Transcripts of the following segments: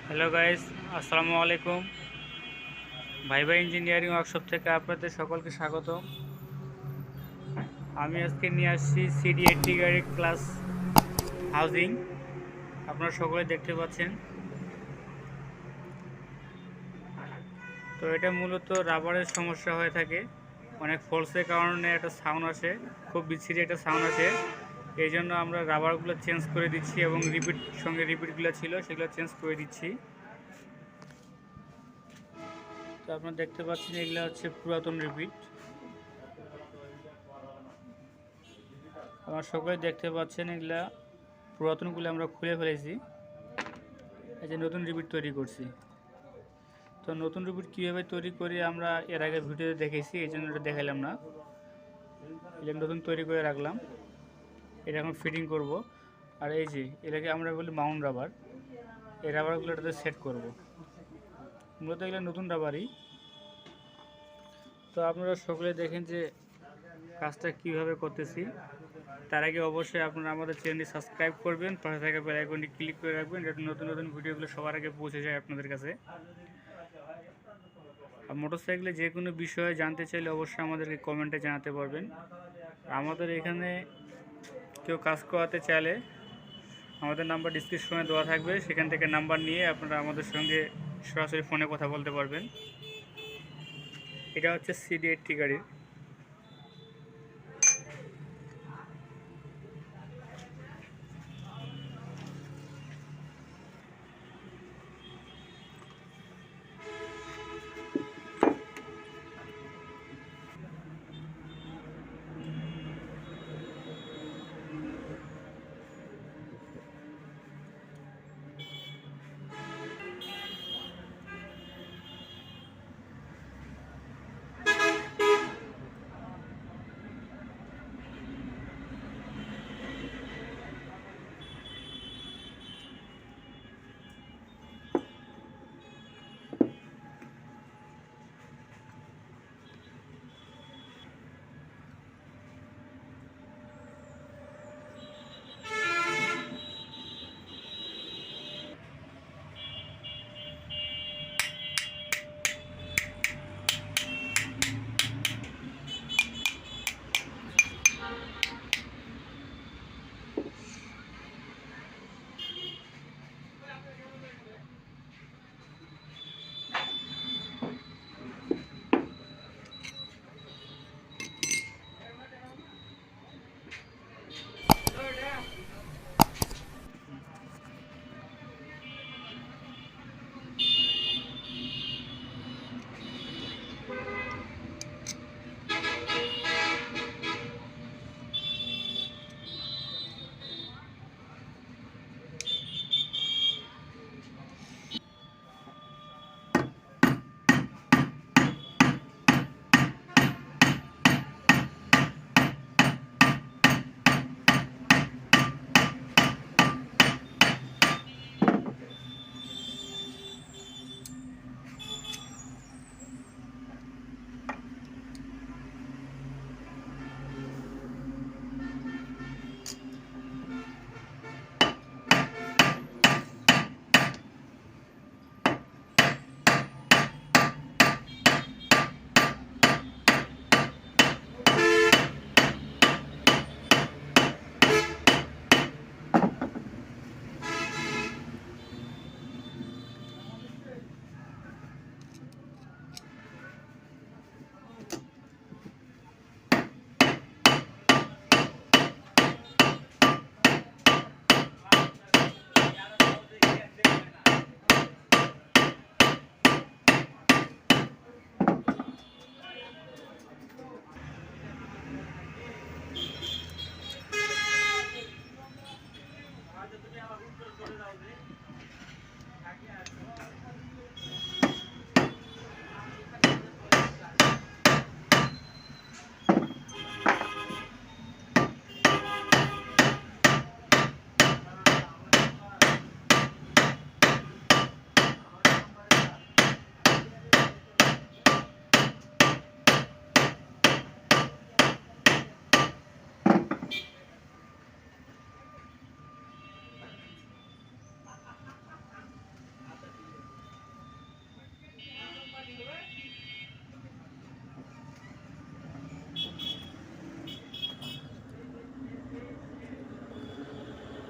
Hello guys, আসসালামু আলাইকুম। Viva engineering workshop থেকে আপনাদের সকলকে স্বাগত। আমি আজকে নিয়ে আসছি সিডি 80 গাড়ির ক্লাস হাউজিং। আপনারা সকলে দেখতে পাচ্ছেন। তো এটা মূলত রাবারের সমস্যা হয়ে থাকে, অনেক ফোর্সের কারণে একটা সাউন্ড আসে, খুব বিচ্ছিরি একটা সাউন্ড আসে। এই জন্য আমরা রাবারগুলো চেঞ্জ করে দিচ্ছি এবং রিপিটগুলো ছিল সেগুলো চেঞ্জ করে দিচ্ছি। তো আপনারা দেখতে পাচ্ছেন এগুলো হচ্ছে পুরাতন রিপিট। আমার সকলে দেখতে পাচ্ছেন এগুলা পুরাতনগুলো আমরা খুলে ফেলেছি, এই যে নতুন রিপিট তৈরি করছি। তো নতুন রিপিট কীভাবে তৈরি করি আমরা এর আগে ভিডিওতে দেখেছি, এই জন্য এটা দেখালাম না। এটা নতুন তৈরি করে রাখলাম, এটা এখন ফিটিং করব। আর এই যে এটাকে আমরা বলি মাউন্ট রাবার, এই রাবারগুলো এটাতে সেট করব। মূলত এগুলো নতুন রাবারই। তো আপনারা সকলে দেখেন যে কাজটা কীভাবে করতেছি। তার আগে অবশ্যই আপনারা আমাদের চ্যানেলটি সাবস্ক্রাইব করবেন, পাশে থাকা বেল আইকনটি ক্লিক করে রাখবেন, যাতে নতুন নতুন ভিডিওগুলো সবার আগে পৌঁছে যায় আপনাদের কাছে। আর মোটরসাইকেলে যে কোনো বিষয়ে জানতে চাইলে অবশ্যই আমাদেরকে কমেন্টে জানাতে পারবেন। আমাদের এখানে কেউ কাজ করাতে চাইলে আমাদের নাম্বার ডিসক্রিপশনে দেওয়া থাকবে, সেখান থেকে নাম্বার নিয়ে আপনারা আমাদের সঙ্গে সরাসরি ফোনে কথা বলতে পারবেন। এটা হচ্ছে সিডি 80 গাড়ির।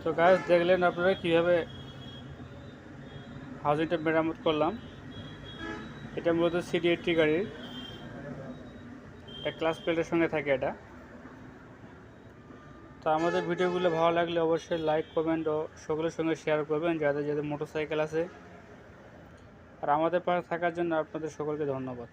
তো গাইস দেখলেন আপনারা কীভাবে হাউজিংটা মেরামত করলাম। এটা মূলত সিডি80 গাড়ির একটা ক্লাস প্লেটের সঙ্গে থাকে এটা। তো আমাদের ভিডিওগুলো ভালো লাগলে অবশ্যই লাইক কমেন্ট ও সকলের সঙ্গে শেয়ার করবেন, যাদের যাদের মোটরসাইকেল আছে। আর আমাদের পাশে থাকার জন্য আপনাদের সকলকে ধন্যবাদ।